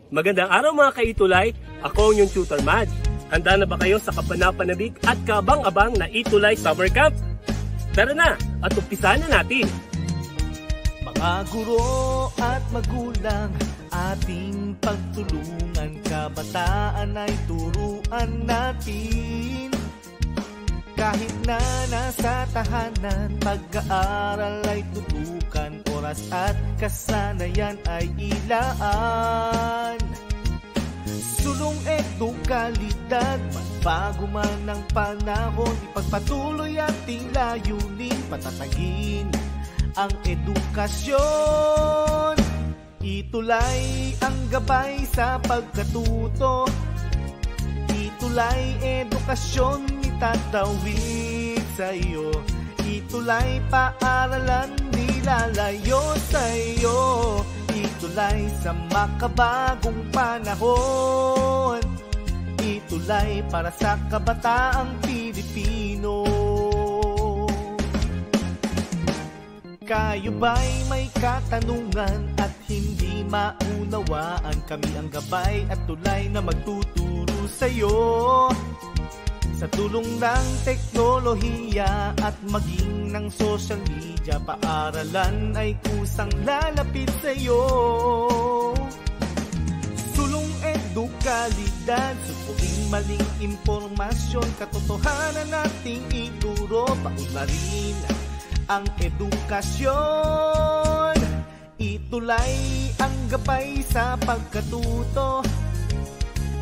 Magandang araw mga kaitulay, ako ang inyong tutor Madge. Handa na ba kayo sa kapanapanabik at kabang-abang na Itulay Summer Camp? Tara na at umpisahan na natin! Mga guro at magulang, ating pagtulungan, kabataan ay turuan natin. Kahit na nasa tahanan, pag-aaral ay tutukan, oras at kasanayan ay ilaan. Sulong edukalidad, magbago man ang panahon, ipagpatuloy ating layunin, patatagin ang edukasyon. Itulay ang gabay sa pagkatuto, itulay edukasyon itatawid sa iyo, itulay paaralan di lalayo sa iyo, itulay sa makabagong panahon, itulay para sa kabataang Pilipino. Kayo ba'y may katanungan at hindi maunawaan? Kami ang gabay at tulay na magtuturo sa'yo. Sa tulong ng teknolohiya at maging ng social media, paaralan ay kusang lalapit sa'yo. Sulong edukalidad, supuin maling impormasyon, katotohanan nating ituro, paunlarin ang edukasyon. Itulay ang gabay sa pagkatuto,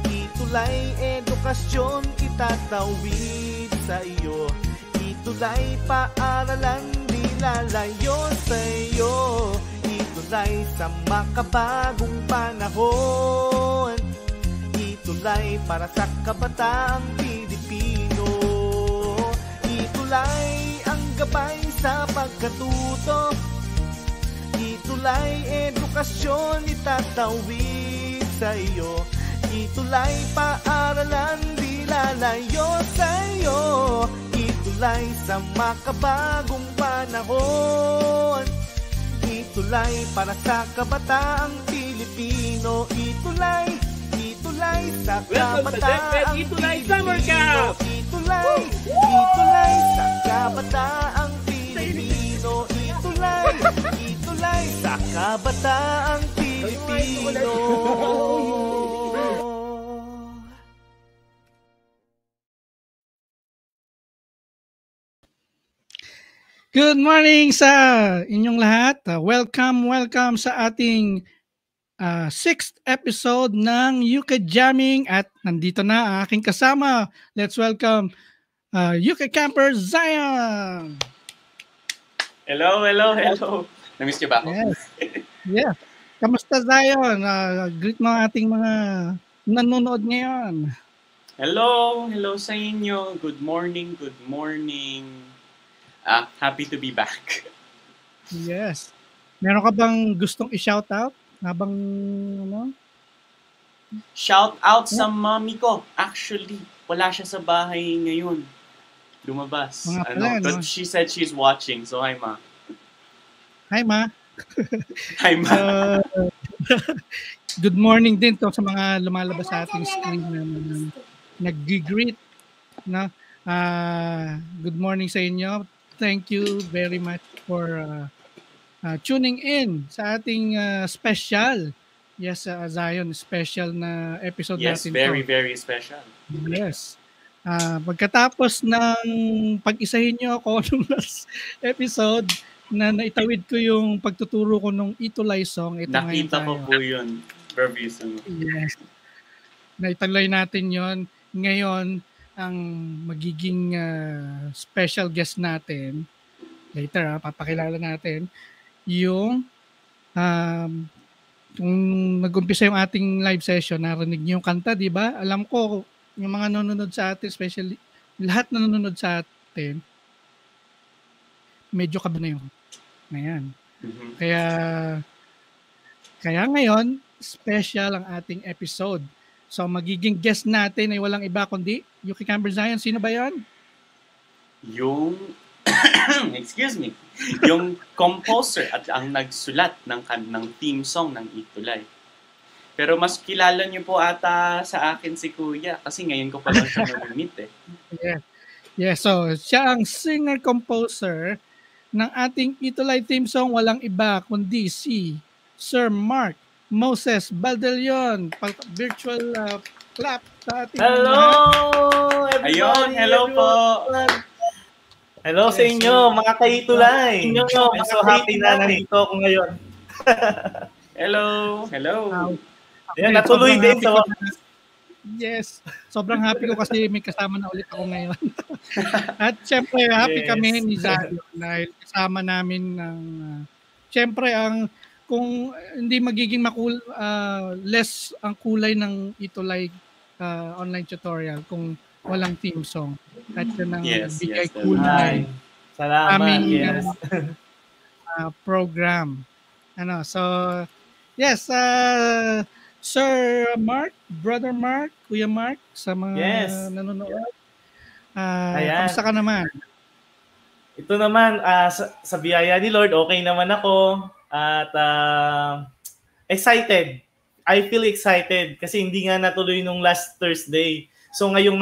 itulay edukasyon itatawid sa iyo, itulay paaralan di lalayo sa iyo, itulay sa makabagong panahon, itulay para sa kabataang Pilipino. Itulay ang gabay sa pagkatuto, itulay edukasyon itatawid sa iyo, itulay paaralan di lalayo sa iyo, itulay sa makabagong panahon, itulay para sa kabataang Pilipino, itulay sa kabataang Pilipino, itulay sa kabataang Pilipino, itulay sa kabataang Pilipino. Good morning sa inyong lahat. Welcome sa ating 6th episode ng UK Jamming at nandito na ang aking kasama. Let's welcome UK Camper Zion. Hello. Namiss niyo ba ako? Yes. Yeah. Kamusta Zion? Greet mo ating mga nanonood ngayon. Hello sa inyo. Good morning. Happy to be back. Yes. Meron ka bang gustong i-shoutout? Habang Shout out sa mommy ko. Actually, wala siya sa bahay ngayon. Lumabas. But she said she's watching. So, hi, Ma. Hi, Ma. Hi, Ma. Good morning din to sa mga lumalabas sa ating screen na nag-greet. No? Good morning sa inyo. Thank you very much for tuning in sa ating special. Yes, Zion, special na episode natin. Yes, very special. Yes. Pagkatapos ng pag-isahin nyo ako nung last episode na naitawid ko yung pagtuturo ko nung Itulay song. Nakita ko po yun. Verbatim. Yes. Naituloy natin yon. Ngayon, ang magiging special guest natin, later papakilala natin, yung kung nag-umpisa yung ating live session, narinig niyo yung kanta, di ba? Alam ko, yung mga nanonood sa atin, especially lahat na nanonood sa atin, medyo kaba na yun. Ayan. Mm-hmm. Kaya ngayon, special ang ating episode. So, magiging guest natin ay walang iba kundi UK Camper Zion. Sino ba yan? Yung excuse me, yung composer at ang nagsulat ng theme song ng Itulay. Pero mas kilala niyo po ata sa akin si Kuya kasi ngayon ko pa lang siya na-meet eh. Yeah, so siya ang singer-composer ng ating Itulay theme song, walang iba kundi si Sir Mark Moses Baldelion. Virtual clap sa ating Hello, everybody! Ayun, hello po! Hello sa inyo, mga kaitulay! I'm so happy na nandito ako ngayon. Hello! Hello! Yan, natuloy din sa Yes. Sobrang happy ko kasi may kasama na ulit ako ngayon. At syempre, happy kami ni Zion dahil kasama namin ng syempre kung hindi magiging less ang kulay ng Itulay online tutorial kung walang theme song. At yun ang bigay kulay. Salamat. Yes. Program. So yes, Sir Mark, Brother Mark, Kuya Mark, sa mga nanonood. Kamusta ka naman? Ito naman, sa biyaya ni Lord, okay naman ako. At excited. I feel excited kasi hindi nga natuloy nung last Thursday. So ngayong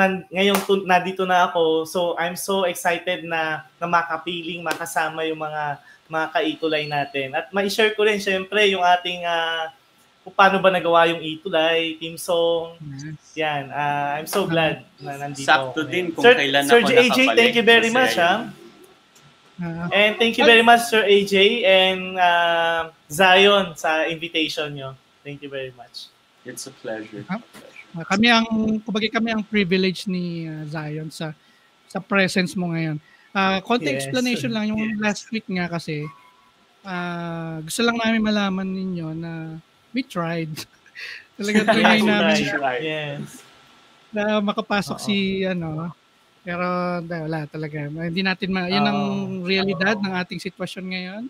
nandito na ako, so I'm so excited na makapiling, makasama yung mga kaitulay natin. At ma-share ko rin syempre yung ating kung paano ba nagawa yung Itulay, team song. Yan. I'm so glad na nandito. Sakto din kung kailan Sir ako AJ, thank you very much. And thank you very much, Sir AJ and Zion sa invitation nyo. Thank you very much. It's a pleasure. Kami ang privilege ni Zion sa presence mo ngayon. Konti explanation lang yung last week nga kasi gusto lang namin malaman ninyo na we tried. Talaga trinay namin na makapasok si pero wala talaga. Hindi natin yun ang realidad ng ating sitwasyon ngayon.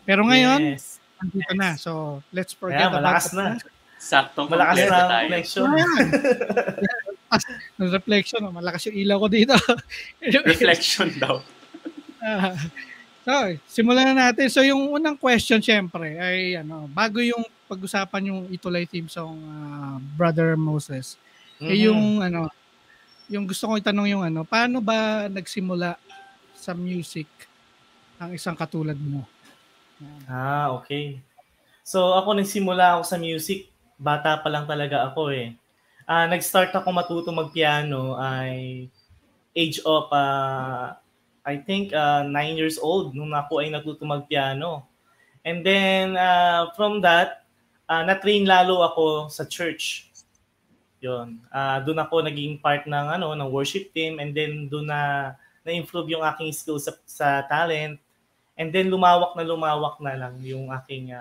Pero ngayon, andito na. So, let's forget about it. Na. Saktong malakas na reflection. Reflection, malakas yung ilaw ko dito. Reflection daw. So, simulan na natin. So, yung unang question syempre ay bago yung pag-usapan yung Itulay theme song, Brother Moses. Yung gusto kong itanong yung paano ba nagsimula sa music ang isang katulad mo? Okay. So, ako nagsimula ako sa music, bata pa lang talaga ako eh. Nag-start ako matuto mag-piano ay age of I think 9 years old nung ako ay natuto mag-piano. And then from that, na-train lalo ako sa church. Yun. Doon ako naging part ng worship team and then doon na-improve yung aking skills sa talent. And then lumawak na lang yung aking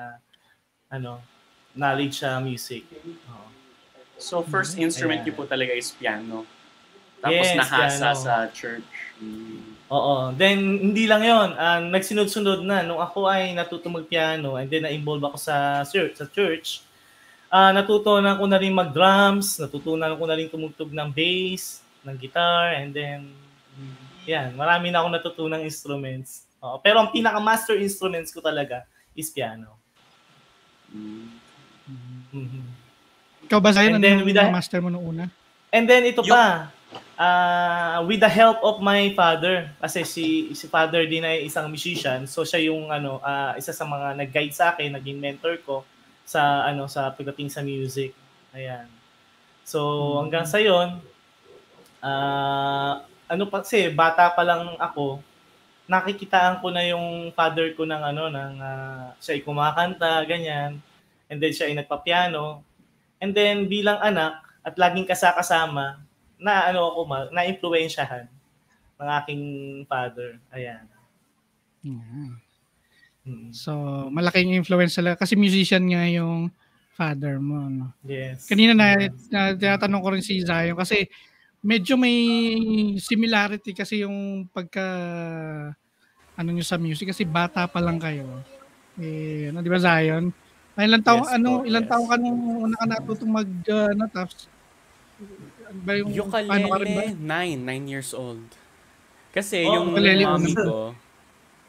knowledge sa music. So first instrument niyo po talaga is piano. Tapos nahasa piano. Sa church. Oo. Then hindi lang 'yon. Nagsunod-sunod na nung ako ay natuto mag-piano and then na-involve ako sa church. Natutunan ko na rin mag-drums, natutunan ko na rin tumugtog ng bass, ng guitar, and then marami na akong natutunang instruments. Pero ang pinaka-master instruments ko talaga is piano. Ikaw ba sa'yo, master mo noong una? And then ito pa, with the help of my father, kasi si father din ay isang musician, so siya yung isa sa mga nag-guide sa akin, naging mentor ko sa pagdating sa music. Ayan. So hanggang sa yon, kasi bata pa lang ako, nakikitaan ko na yung father ko ng siya ay kumakanta, ganyan. And then siya ay nagpa-piano. And then bilang anak at laging kasama na-impluwensyahan ng aking father. Ayan. So, malaking influence sila kasi musician nga yung father mo, no? Yes. Kanina tinatanong ko rin si Zion kasi medyo may similarity kasi yung pagka nyo sa music kasi bata pa lang kayo. Di ba Zion? Ilang taong ka nung una ka natutong tapos ba yung ukulele, 9 years old. Kasi yung mommy ko,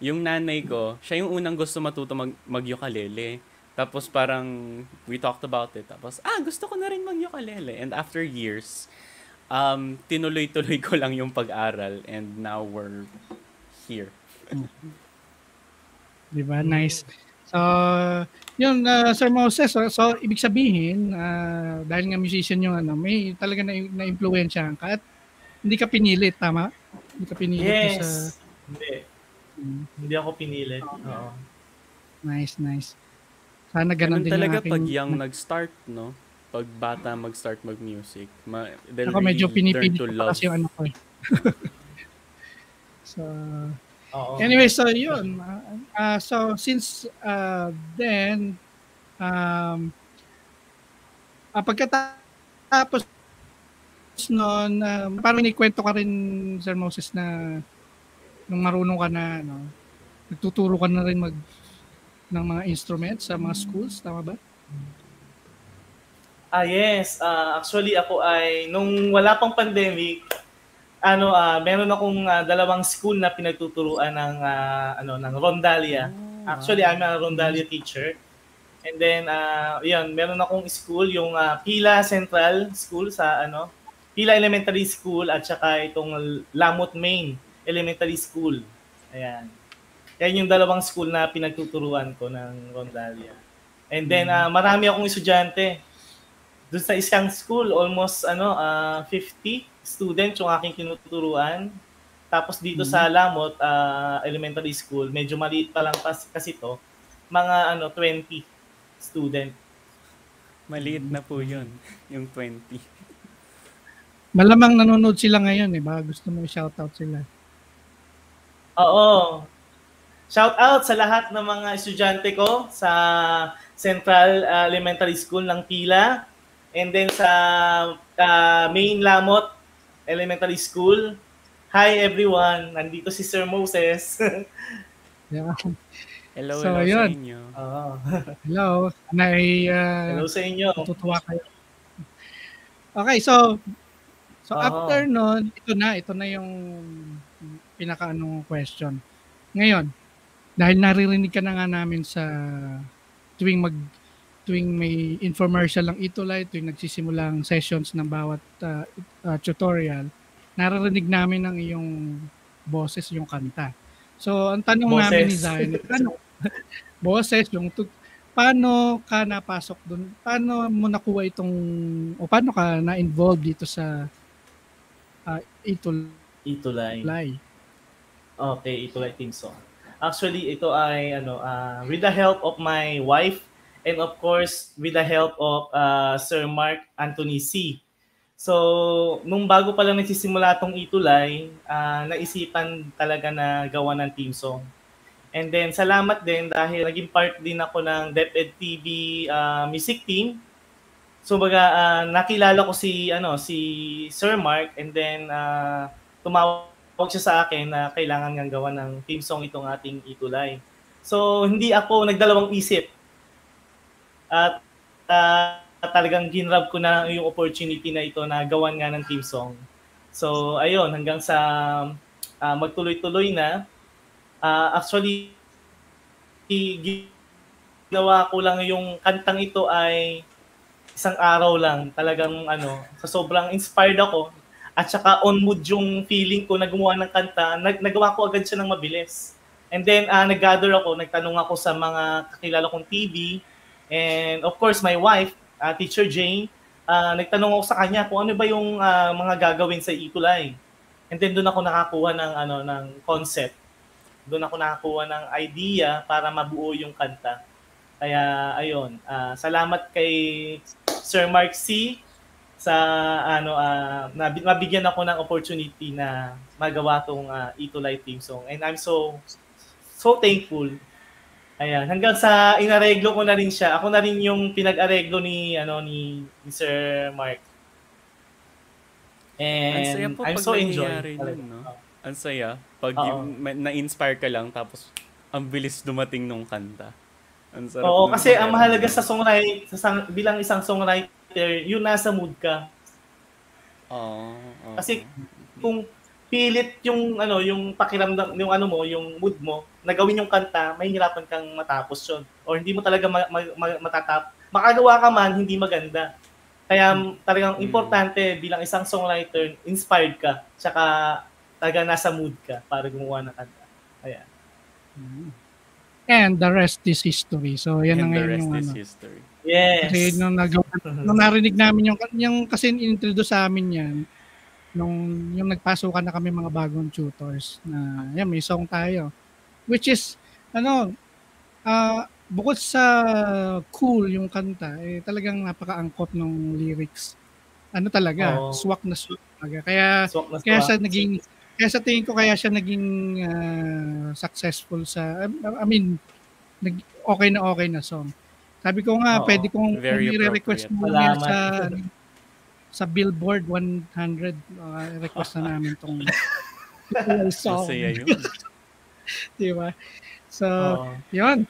yung nanay ko, siya yung unang gusto matuto mag-ukulele. Tapos parang we talked about it. Tapos gusto ko na rin mag-ukulele. And after years, tinuloy-tuloy ko lang yung pag-aral and now we're here. Diba? Nice. So, yun, Sir Moses, so ibig sabihin, dahil nga musician yung may talaga na-influensyahan ka at hindi ka pinilit, tama? Hindi ka pinilit. Yes. Hindi ako pinilit. Oo. Nice. Sana ganun din talaga yung aking... pag young nag-start, no? Pag bata mag-start mag-music, they'll ako medyo really learn to pinipili love. kasi yung ko eh. So, anyway, so yun. So, since then, pagkatapos noon, parang inikwento ka rin, Sir Moses, na nung marunong ka na, nagtuturo ka na rin ng mga instruments sa mga schools, tama ba? Yes. Actually, ako ay, nung wala pang pandemic, meron akong dalawang school na pinagtuturuan ng Rondalia. Actually, I'm a Rondalia teacher. And then, meron akong school, yung Pila Central School sa Pila Elementary School at saka itong Lamot Main Elementary School. Ayan. Yan yung dalawang school na pinagtuturuan ko ng Rondalia. And then, marami akong estudyante. Doon sa isang school, almost 50 students yung aking tinuturuan. Tapos dito sa Lamot Elementary School, medyo maliit pa lang kasi to, mga 20 student. Maliit na po yun, yung 20. Malamang nanonood sila ngayon baka gusto mo i-shoutout sila. Oo. Shoutout sa lahat ng mga estudyante ko sa Central Elementary School ng Pila. And then sa Main Lamot Elementary School. Hi everyone, nandito si Sir Moses. Yeah. Hello sa inyo. Hello. Hello sa inyo. Tutuwa kayo. Okay, so after nun, ito na yung pinaka-anong question. Ngayon, dahil naririnig ka na nga namin sa tuwing may infomercial lang Itulay, tuwing nagsisimula ang sessions ng bawat tutorial, naririnig namin ang iyong boses, yung kanta. So, ang tanong namin ni Zion, boses, paano ka napasok doon? Paano mo nakuha paano ka na-involve dito sa Itulay? Okay, Itulay Team Song. Actually, ito ay with the help of my wife and of course with the help of Sir Mark Anthony C. So, nung bago pa lang nagsisimula tong Itulay, naisipan talaga na gawa ng team song. And then salamat din dahil naging part din ako ng DepEd TV music team. So nakilala ko si Sir Mark and then tumawag siya sa akin na kailangan ngang gawa ng team song itong ating Itulay. So hindi ako nagdalawang isip. At talagang ginrab ko na yung opportunity na ito na gawan nga ng team song. So ayun, hanggang sa magtuloy-tuloy na. Actually, ginawa ko lang yung kantang ito ay isang araw lang. Talagang sa sobrang inspired ako at saka on mood yung feeling ko na gumawa ng kanta, nagawa ko agad siya ng mabilis. And then nag-gather ako, nagtanong ako sa mga kakilala kong TV and of course my wife, Teacher Jane, nagtanong ako sa kanya kung ano ba yung mga gagawin sa Itulay. And then doon ako nakakuha ng concept. Doon ako nakakuha ng idea para mabuo yung kanta. Kaya ayun, salamat kay Sir Mark C sa mabigyan ako ng opportunity na magawa tong Itulay theme song. And I'm so thankful. Ayan, hanggang sa inareglo ko na rin siya. Ako na rin yung pinag-areglo ni Sir Mark. And I'm so enjoying. No? Ang saya. Pag na-inspire ka lang tapos ang bilis dumating nung kanta. Ang sarap. Oo, kasi ang mahalaga sa songwriter, bilang isang songwriter, yung nasa mood ka. Oo. Kasi kung pilit yung yung pakiramdam, yung yung mood mo na gawin yung kanta, mahihirapan kang matapos 'yon. Or hindi mo talaga makagawa ka man, hindi maganda. Kaya talagang importante bilang isang songwriter, inspired ka, tsaka talaga nasa mood ka para gumawa ng kanta. Ayan. And the rest is history. So yan ang ngayon yung history. Yes. Kasi nung narinig namin yung kasi in-introduce sa amin yan, yung nagpasukan na kami mga bagong tutors na yan, may song tayo. Which is, bukod sa cool yung kanta, talagang napaka-angkop ng lyrics. Talaga, swak na swak talaga. Kaya sa tingin ko kaya siya naging successful sa, okay na song. Sabi ko nga, pwede kong i-request mo yan sa Billboard 100, request na namin itong song. Masaya yun. Diba? So, yun.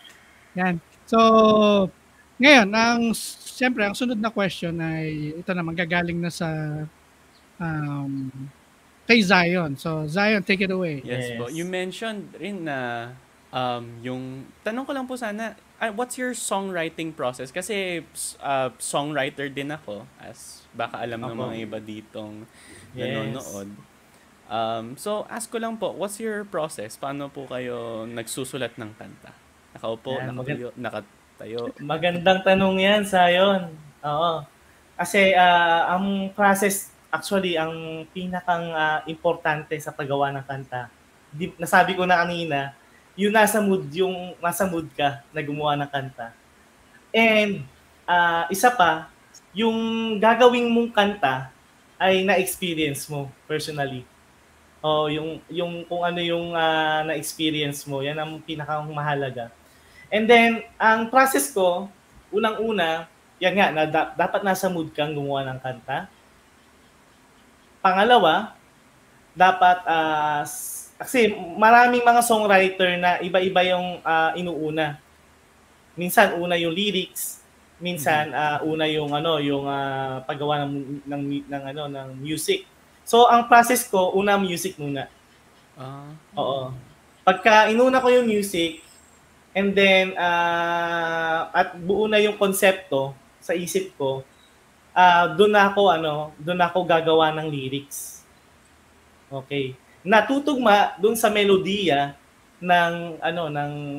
Yan. So, ngayon, siyempre, ang sunod na question ay, ito na, manggagaling na sa kay Zion. So, Zion, take it away. Yes. You mentioned rin na yung, tanong ko lang po sana, what's your songwriting process? Kasi songwriter din ako, as baka alam ng mga iba ditong nanonood. So, ask ko lang po, what's your process? Paano po kayo nagsusulat ng kanta? Nakaupo, nakatayo? Magandang tanong yan, Zion. Oo. Kasi ang process, actually, ang pinakang importante sa paggawa ng kanta, nasabi ko na kanina, yung nasa mood ka na gumawa ng kanta. And isa pa, yung gagawin mong kanta ay na-experience mo personally. O yung kung ano yung na-experience mo, yan ang pinakang mahalaga. And then, ang process ko, unang-una, yan nga, dapat nasa mood kang gumawa ng kanta. Pangalawa, dapat kasi maraming mga songwriter na iba-iba yung inuuna. Minsan una yung lyrics, minsan una yung paggawa ng music. So ang process ko, una music muna. Oo. Pagka inuna ko yung music, and then at buo na yung konsepto sa isip ko, doon ako gagawa ng lyrics. Okay. Natutugma doon sa melodiya ng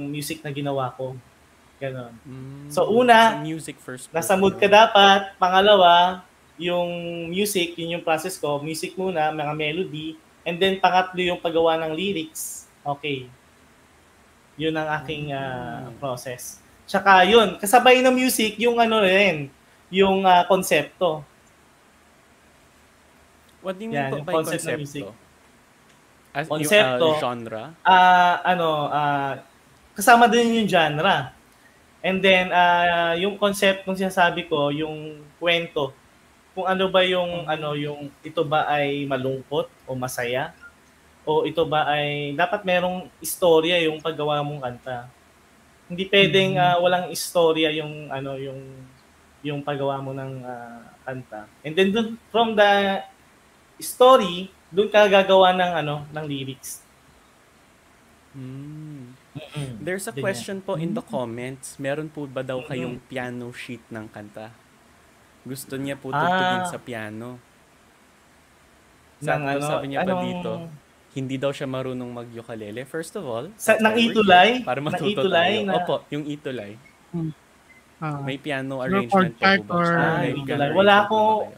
music na ginawa ko. Ganon. So una, music first. Nasa mood ka dapat. Pangalawa, yung music, yun yung process ko. Music muna, mga melody. And then pangatlo yung paggawa ng lyrics. Okay. Yun ang aking process. Tsaka yun, kasabay ng music, yung yung konsepto. What do you mean by konsepto? Konsepto, genre? Kasama din yung genre. And then, yung concept kung sinasabi ko, yung kwento, kung ano ba yung ito ba ay malungkot o masaya, o ito ba ay, dapat merong istorya yung paggawa mong kanta. Hindi pwedeng walang istorya yung paggawa mo ng kanta. And then, from the story, doon ka gagawa ng lyrics. There's a question po in the comments. Meron po ba daw kayong piano sheet ng kanta? Gusto niya po tugtugin sa piano. Sabi niya pa dito, hindi daw siya marunong mag-ukulele. First of all, ng itulay? Para matuto tayo. Opo, yung itulay. May piano arrangement po ba? Wala akong...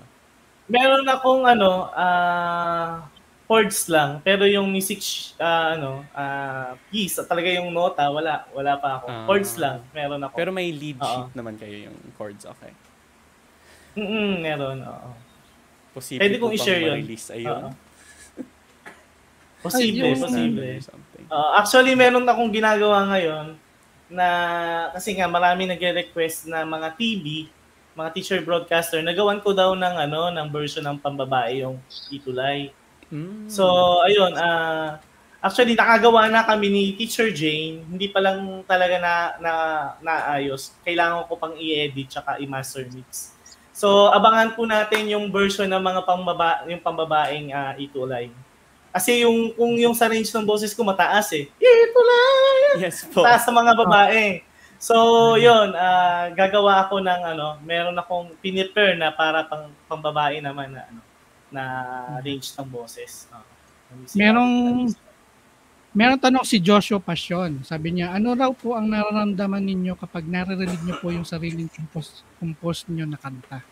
Meron akong chords lang, pero yung music piece, talaga yung nota, wala pa ako. Chords lang, meron ako. Pero may lead sheet naman kayo yung chords, okay. Meron, oo. Posible pwede kong i-share yun. Ma-release ayun. Posible. Actually, meron akong ginagawa ngayon na kasi nga marami nagre-request na mga TV, mga teacher broadcaster, nagawan ko daw ng version ng pambabae yung itulay. So, ayun, actually nakagawa na kami ni Teacher Jane, hindi pa lang talaga naayos. Kailangan ko pang i-edit tsaka i-master mix. So, abangan po natin yung version ng mga yung pambabaeng itulay. Kasi kung yung sa range ng boses ko mataas eh. Itulay! Yes po. Taas sa mga babae. So, yun, gagawa ako ng meron akong pinipare na para pang babae naman na range ng boses. Meron tanong si Joshua Passion. Sabi niya, ano raw po ang nararamdaman ninyo kapag naririnig niyo po yung sariling compose niyo na kanta?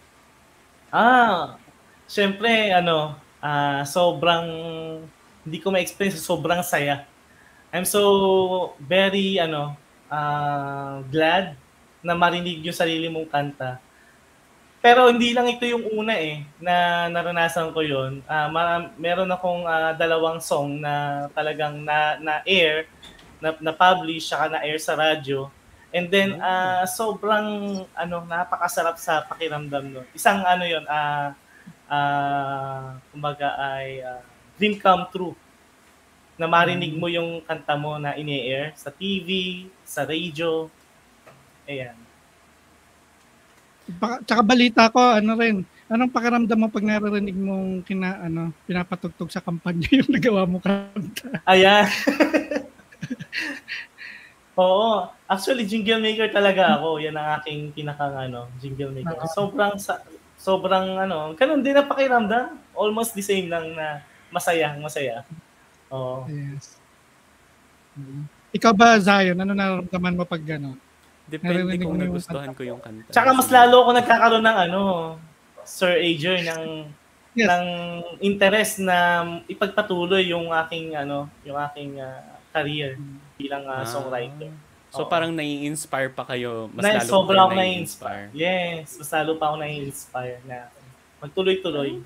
Syempre, sobrang, hindi ko ma-explain, sobrang saya. I'm so very, glad na marinig yung sarili mong kanta. Pero hindi lang ito yung una na naranasan ko yun. Meron akong 2 song na talagang na-air, na-publish, saka na-air sa radyo. And then, sobrang, napakasarap sa pakiramdam nun. Isang yun, kumbaga ay dream come true. Na marinig mo yung kanta mo na ini-air sa TV, sa radio. Ayan. Tsaka balita ko, anong pakiramdam mo pag naririnig mong pinapatugtog sa kampanya yung nagawa mo kanta? Ayan. Oo. Actually, jingle maker talaga ako. Yan ang aking pinakang jingle maker. Sobrang ganun din ang pakiramdam. Almost the same lang na masaya. Oo. Yes. Ikaw ba, Zion? Ano nararamdaman mo pag gano'n? Depende kung nagustuhan ko yung kanta. Tsaka mas lalo ako nagkakaroon ng Sir Ajer, ng interest na ipagpatuloy yung aking career bilang songwriter. So parang nai-inspire pa kayo, mas lalo sobrang ako nai-inspire. Yes, mas lalo pa ako nai-inspire na magtuloy-tuloy.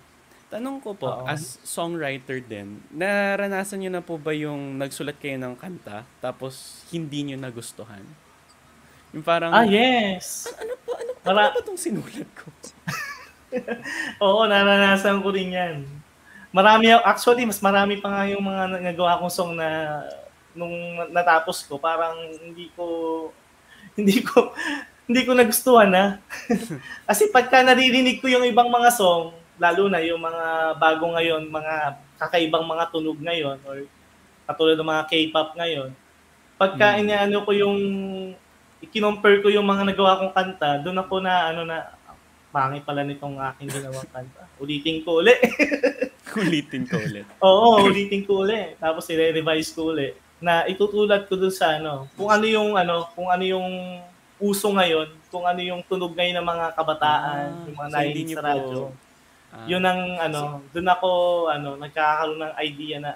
Tanong ko po, as songwriter din, naranasan niyo na po ba yung nagsulat kayo ng kanta tapos hindi niyo nagustuhan? Yung parang yes. Ano ba itong sinulat ko? Oo, naranasan ko rin yan. Mas marami pa nga yung mga nagawa kong song na nung natapos ko, parang hindi ko nagustuhan na. Kasi pagka naririnig ko yung ibang mga song, lalo na yung mga bago ngayon, mga kakaibang mga tunog ngayon, or katulad ng mga K-pop ngayon, pagka inaano ko i-compare ko yung mga nagawa kong kanta, doon ako na pangit pala nitong aking ginawang kanta. Ulitin ko ulit. Oo, ulitin ko ulit. Tapos i-revise ko ulit. Na itutulad ko doon sa kung ano yung uso ngayon, kung ano yung tunog ngayon ng mga kabataan, yung mga nainig sa radyo. Yun ang doon ako nagkakaroon ng idea na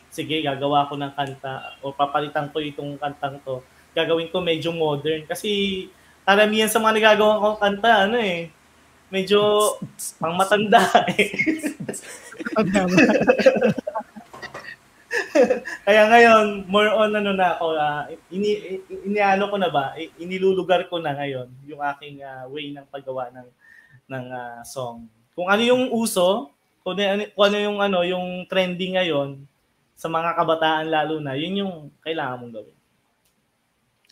sige, gagawa ko ng kanta o papalitan ko itong kantang to. Gagawin ko medyo modern kasi karamihan sa mga nagagawa kong kanta medyo pang matanda Kaya ngayon more on iniano ko na ba, inilulugar ko na ngayon yung aking way ng paggawa ng song. Kung ano yung uso, kung ano yung trending ngayon sa mga kabataan lalo na, yun yung kailangan mong gawin.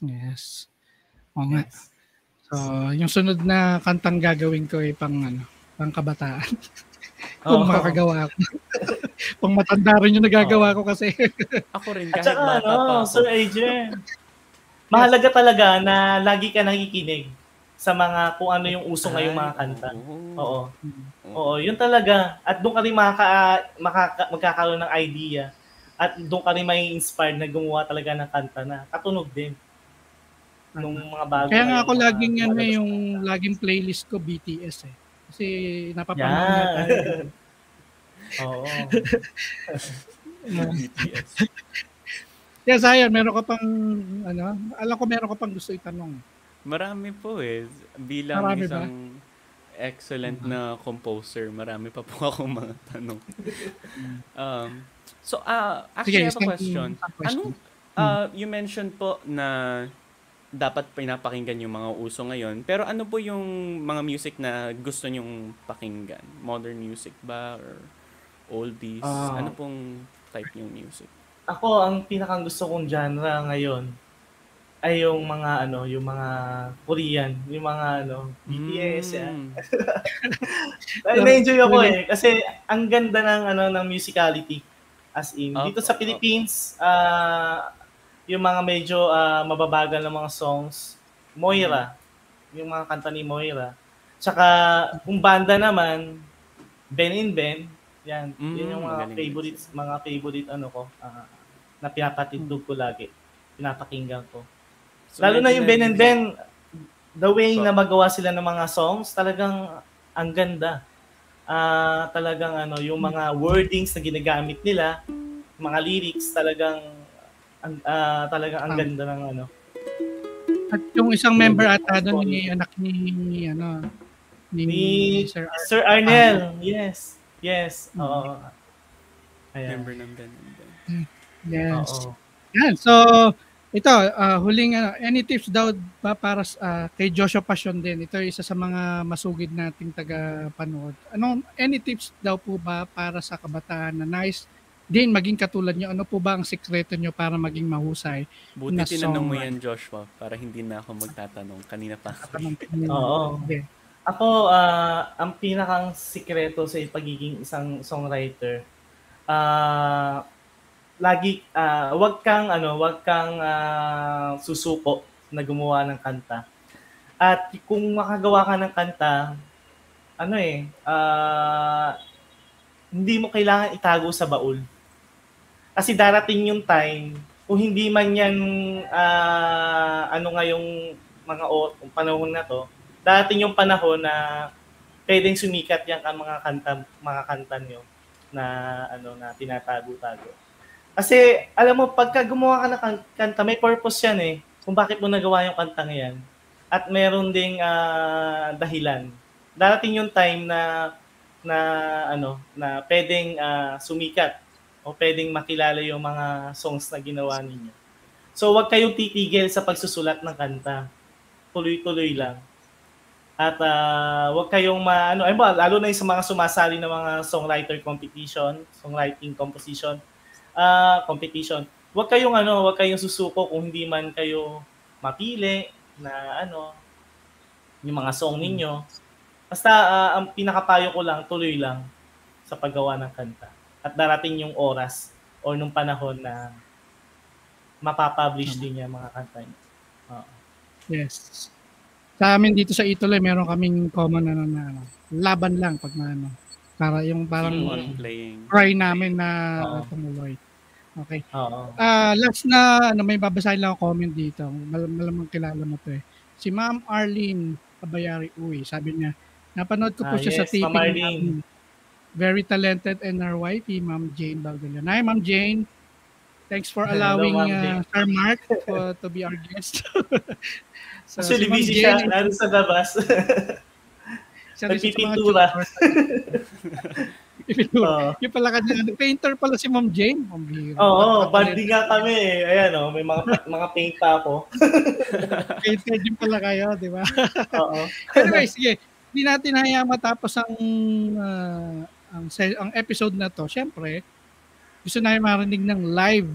Yes. Oo nga. So, yung sunod na kantang gagawin ko ay pang kabataan. Kung makakagawa ako. Pang matanda rin yung nagagawa ko kasi. Ako rin kahit bata pa ako. Sir AJ, mahalaga talaga na lagi ka nakikinig sa mga kung ano yung uso ngayong mga kanta. Oo, yun talaga. At doon ka rin magkakaroon ng idea. At doon ka rin may inspired na gumawa talaga ng kanta na katunog din. Nung mga bago. Kaya nga ako laging yung laging playlist ko BTS Kasi napapanood na tayo. Oo. BTS. Yes, Zion, meron ka pang alam ko meron ka pang gusto itanong. Marami po bilang isang excellent na composer, marami pa po akong mga tanong. Actually I have a question. You mentioned po na dapat pinapakinggan yung mga uso ngayon. Pero ano po yung mga music na gusto nyong pakinggan? Modern music ba? Or oldies? Ano pong type yung music? Ako, ang pinakang gusto kong genre ngayon ay yung mga yung mga Korean, yung mga BTS. Na-enjoy ako kasi ang ganda ng ng musicality As in, dito sa Philippines, yung mga medyo mababagal na mga songs, Moira, yung mga kanta ni Moira. Tsaka, kung banda naman, Ben and Ben, yan, yun yung mga favorite ko, na pinapatindog ko lagi, pinapakinggan ko. So, lalo na yung Ben and Ben, the way na magawa sila ng mga songs, talagang ang ganda. Talagang yung mga wordings na ginagamit nila, mga lyrics, talagang ang ganda ng At yung isang member ata doon ni anak ni Sir Arnel. Yes. Oo. Ayan. Member ng Ben. Yes. Yan. So, ito, huling any tips daw ba para kay Joshua Passion din? Ito isa sa mga masugid nating taga-panood. Any tips daw po ba para sa kabataan na nice din maging katulad nyo? Ano po ba ang sikreto nyo para maging mahusay? Buti tinanong mo yan, Joshua, para hindi na ako magtatanong. Kanina pa. Oo. Okay. Ako, ang pinakang sikreto sa pagiging isang songwriter, wag kang susuko na gumawa ng kanta. At kung makagawa ka ng kanta, hindi mo kailangan itago sa baul. Kasi darating yung time, kung hindi man yan, ngayong mga panahon na to, darating yung panahon na pwedeng sumikat yan ang mga kanta nyo na tinatago-tago. Kasi, alam mo, pagka gumawa ka ng kanta, may purpose yan eh, kung bakit mo nagawa yung kantang yan. At meron ding dahilan. Darating yung time na pwedeng sumikat o pwedeng makilala yung mga songs na ginawa ninyo. So, wag kayong titigil sa pagsusulat ng kanta. Tuloy-tuloy lang. At wag kayong lalo na yung sa mga sumasali ng mga songwriting composition, competition. Wag kayong susuko kung hindi man kayo mapili na yung mga song ninyo. Basta ang pinakapayo ko lang, tuloy lang sa paggawa ng kanta. At darating yung oras o nung panahon na mapapublish din yung mga kanta niyo. Yes. Sa amin dito sa Ituloy, meron kaming common na laban lang pag para yung parang try namin na tumuloy. Okay. Last na may babasahin lang ako comment dito. Malamang kilala mo to eh. Si Ma'am Arlene Kabayari Uy, sabi niya, napanood ko po siya sa TV namin. Very talented and our wifey, Ma'am Jane Bagdalian. Hi, Ma'am Jane. Thanks for allowing Sir Mark to be our guest. So, actually, busy siya. Naroon sa labas. Nagpipintura. Yung pala painter pala si Ma'am Jane. Oo, bandi nga kami eh. Ayan may mga paint pa ako. Painter din pala kayo, di ba? Oo. Anyway, sige. Hindi natin hayaan matapos ang episode na to. Siyempre, gusto namin marinig ng live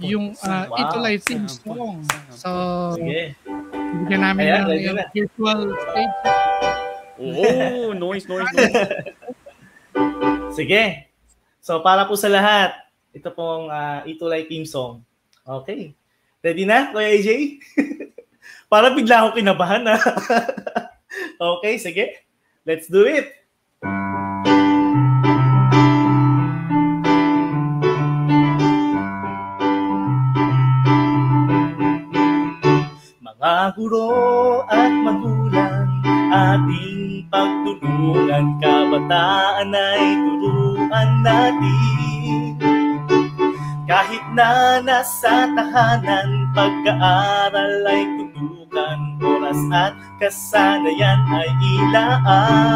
yung Ituloy theme song. So, bigyan namin ng virtual stage. Oh, noise. Sige. So, para po sa lahat, ito pong Ituloy theme song. Okay. Ready na, Kuya AJ? Para bigla ako kinabahan na. Okay, sige. Let's do it. Mga guro at magulang, ating pagtulungan, kabataan ay turuan natin. Kahit na nasa tahanan, pag-aaral ay tutukan, oras at kasanayan ay ilaan.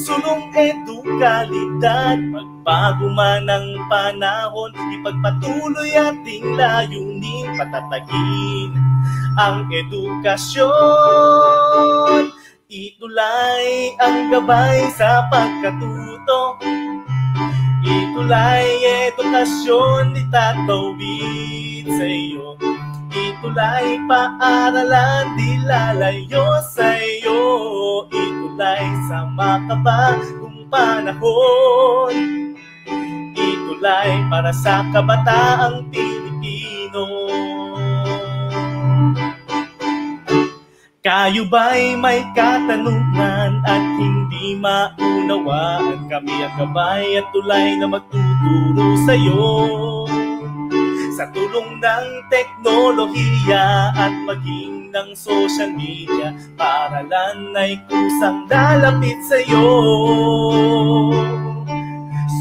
Sulong edukalidad, magbago man ang panahon, ipagpatuloy ating layunin, patatagin ang edukasyon. Itulay ang gabay sa pagkatuto, itulay edukasyon, itatawid sa iyo. Itulay paaralan, di lalayo sa iyo. Itulay sa makabagong panahon. itulay para sa kabataang Pilipino. Kayo ba'y may katanungan at hindi maunawaan? Kami ang gabay at tulay na magtuturo sa'yo. Sa tulong ng teknolohiya at maging ng social media, paaralan ay kusang lalapit sa'yo.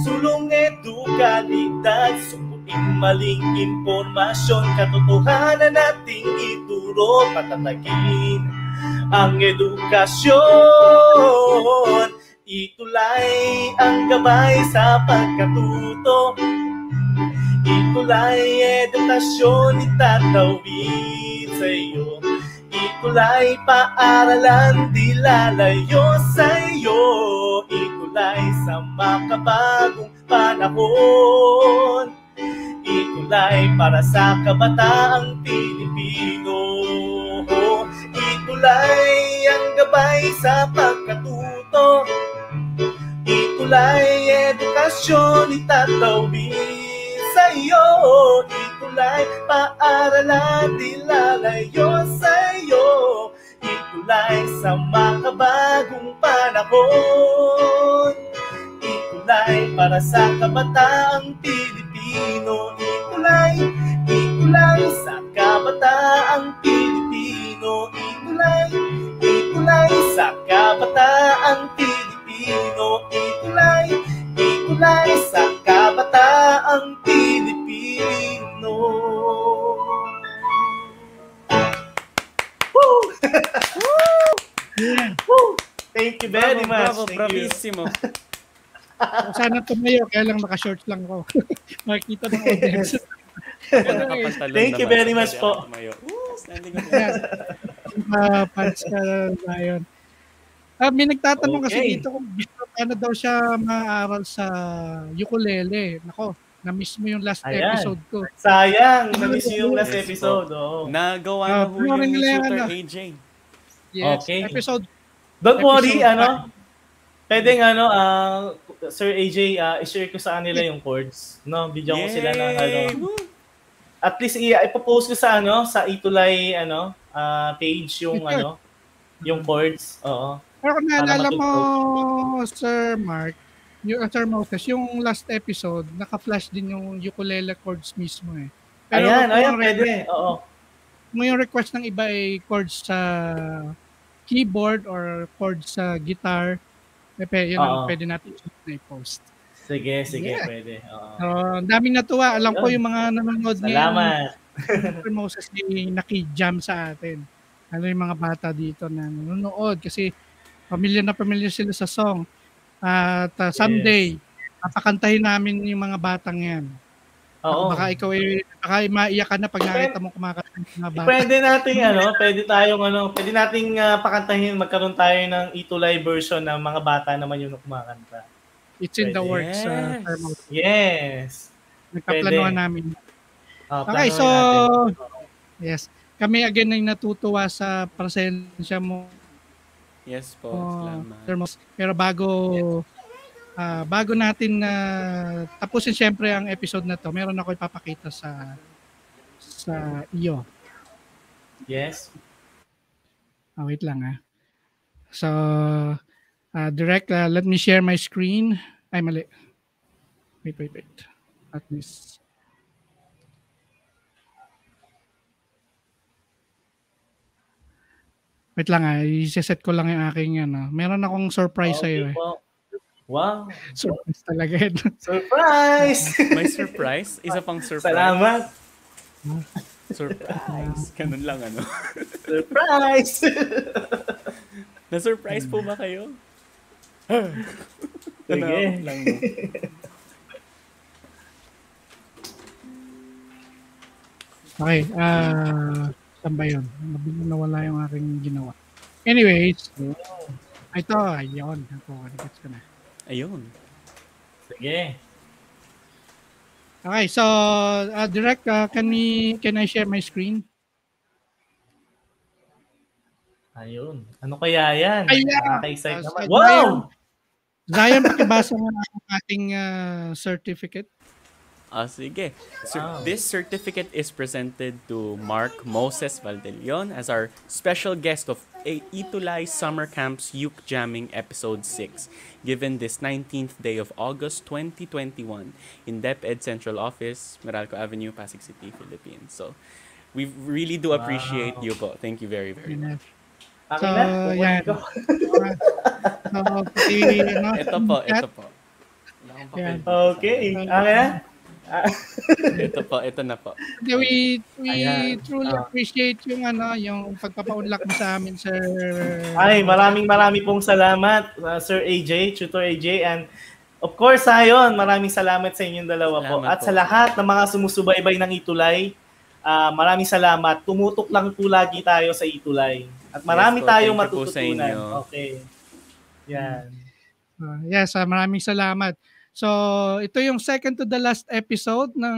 Sulong edukalidad, sumuing maling impormasyon, katotohanan nating ituro, patatagin ang edukasyon. Itulay ang gabay sa pagkatuto, itulay edukasyon itatawid sa iyo. Itulay paaralan di lalayo sa iyo. Itulay sa makabagong panahon. Itulay para sa kabataang Pilipino. Itulay ang gabay sa pagkatuto, itulay edukasyon itatawid sa iyo. Itulay paaralan di lalayo sa iyo. Itulay sa makabagong panahon. Itulay para sa kabataang Pilipino. Itulay, itulay sa kabataang Pilipino. Itulay, itulay sa kabataang Pilipino. Itulay, itulay sa kabataang Pilipino. Woo! Woo! Thank you very much. Bravo, Thank bravissimo. Sana tumayo, kaya lang naka-shorts lang ako. Makikita ng audience. Thank you very much po. Pants ka na yun. May nagtatanong kasi dito kung gusto na daw siya maaral sa ukulele. Nako, na-miss mo yung last episode ko. Sayang, na-miss yung last episode. Nagawa na ho yun ni Shooter AJ. Yes, okay. episode. Don't worry, pwedeng Sir AJ, i-share ko sa kanila yung chords. No, bigyan ko sila ng at least ipopost ko sa sa Itulay page yung yung chords. Oo. Pero kung naalala mo, Sir Mark, Sir Moses, yung last episode, naka-flash din yung ukulele chords mismo eh. Pero ayan, pwede. Oo. Kung yung request ng iba ay chords sa keyboard or chords sa guitar, yun ang pwede natin i-post. Sige, pwede. Ang daming natuwa. Alam ko yung mga nanonood ngayon. Salamat. Sir Moses naki-jam sa atin. Yung mga bata dito na nanonood kasi pamilya sila sa song. At someday, papakantahin namin yung mga batang yan. Oo. Baka ikaw baka maiyak ka na pag nakita mo kumakanta ng mga bata. Pwede nating pwede nating pakantahin, magkaroon tayo ng Itulay version ng mga bata naman yung kumakanta. It's in the works. Yes. Nagpaplanuhan namin. Okay, so yes. Kami again ay natutuwa sa presensya mo. Yes po, salamat. Pero bago natin tapusin siyempre ang episode na to, meron ako ipapakita sa iyo. Yes. Wait lang So, direct, let me share my screen. Ay, mali. Wait. At least. Wait lang i-set ko lang yung aking meron akong surprise sa'yo Wow. Surprise talaga yun. Surprise! May surprise? Isa pang surprise. Salamat. Surprise. Ganun lang Surprise! Na-surprise po ba kayo? Sige. Lang Okay. Saan ba yun? Mabilis nawala yung aking ginawa. Anyways. Ito. Ayun. Nagets ko na. Ayun. Sige. Okay. So, Direct, can I share my screen? Ayun. Ano kaya yan? Nakaka-excite naman. Wow! Zion, pakibasa nga ang ating certificate. Sige. This certificate is presented to Mark Moses Valdelion as our special guest of Itulay Summer Camp's Uke Jamming Episode 6, given this 19th day of August 2021 in DepEd Central Office, Meralco Avenue, Pasig City, Philippines. So, we really do appreciate you po. Thank you very, very much. So, yan. Ito po. Okay. Ito na po. We truly appreciate yung pagpapaunlak mo sa amin, sir. Ay, maraming pong salamat, Sir AJ, Tutor AJ, and of course, maraming salamat sa inyong dalawa po. At sa lahat ng mga sumusubaybay ng Itulay, maraming salamat. Tumutok lang po lagi tayo sa Itulay. At marami tayong matututunan. Okay. Yan. Yes, maraming salamat. So, ito yung second to the last episode ng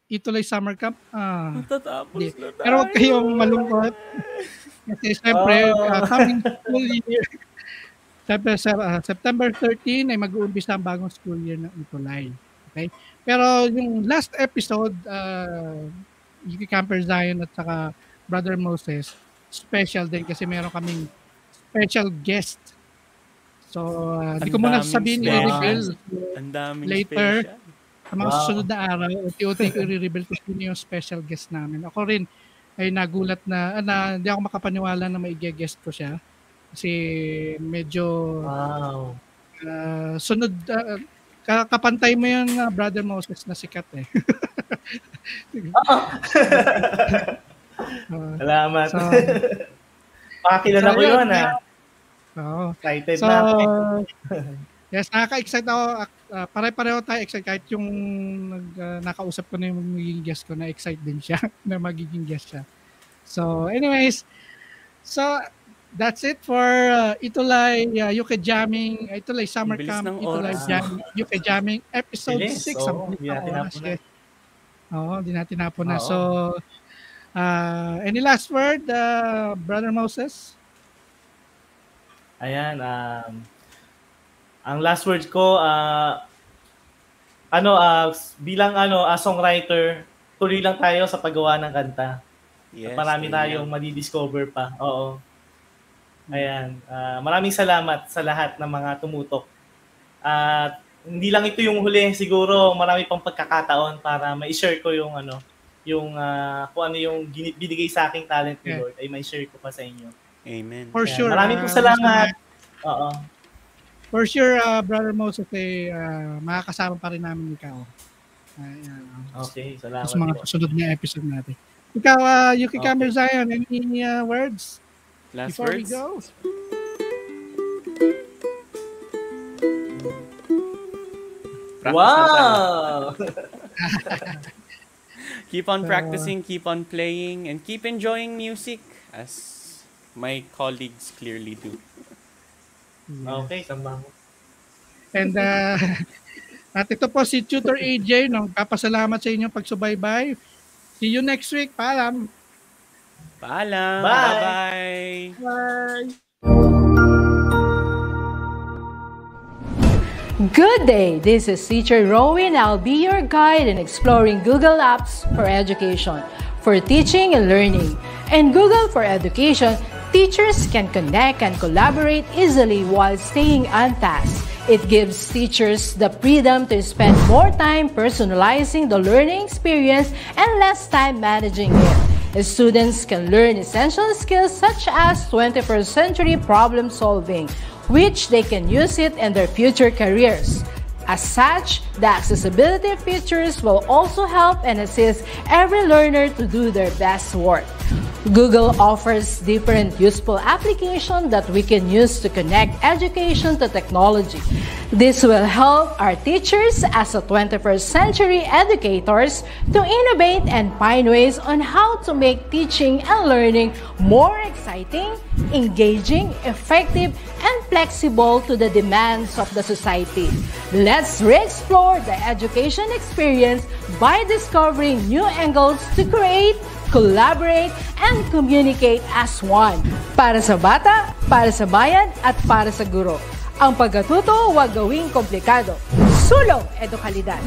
Itulay Summer Camp. Matatapos na tayo. Pero huwag kayong malungkot. Kasi siyempre, coming school year, September 13 ay mag-uumpisa ang bagong school year ng Itulay. Okay? Pero yung last episode, Yuki Camper Zion at saka Brother Moses, special din kasi meron kaming special guest. So, hindi ko muna sasabihin i-reveal later sa mga susunod na araw. Unti-unti ko i-reveal ko sino yung special guest namin. Ako rin ay nagulat na hindi ako makapaniwala na maigi-guest ko siya. Kasi medyo sunod, kapantay mo yung Brother Moses na sikat eh. Salamat. Pakilala ko yun excited na ako. Yes, nakaka-excite ako. Pare-pareho tayo excited. Kahit yung nakausap ko na yung magiging guest ko, na-excite din siya na magiging guest siya. So, anyways. So, that's it for Itulay Uke Jamming, Itulay Summer Camp, Itulay Jamming, Uke Jamming, Episode 6. Di natin napon na. So, any last word, Brother Moses? Ayan, ang last words ko, bilang songwriter, tuloy lang tayo sa paggawa ng kanta. Yes, marami tayong madidiscover pa. Oo. Ayan, maraming salamat sa lahat ng mga tumutok. At hindi lang ito yung huli, siguro marami pang pagkakataon para ma-share ko yung kung ano yung binigay sa aking talent ni Lord, ay ma-share ko pa sa inyo. Amen. For sure. Maraming po salamat. Oo. For sure, Brother Moses, makakasama pa rin namin ikaw. Okay, salamat. Sa mga susunod na episode natin. Ikaw, Yuki Camper Zion, any words? Last before words? We go? Wow! Keep on practicing, keep on playing, and keep enjoying music as my colleagues clearly do. Okay, sambang. And at ito po si Tutor AJ, papasalamat sa inyong pagsubaybay. See you next week. Paalam. Paalam. Bye. Bye. Bye. Good day, this is Teacher Rowan. I'll be your guide in exploring Google Apps for education, for teaching and learning. In Google for Education, teachers can connect and collaborate easily while staying on task. It gives teachers the freedom to spend more time personalizing the learning experience and less time managing it. Students can learn essential skills such as 21st century problem solving, which they can use it in their future careers. As such, the accessibility features will also help and assist every learner to do their best work. Google offers different useful applications that we can use to connect education to technology. This will help our teachers as a 21st century educators to innovate and find ways on how to make teaching and learning more exciting, engaging, effective, and flexible to the demands of the society. Let's re-explore the education experience by discovering new angles to create, collaborate, and communicate as one. Para sa bata, para sa bayan, at para sa guro. Ang pagkatuto, huwag gawing komplikado. Sulong edukalidad.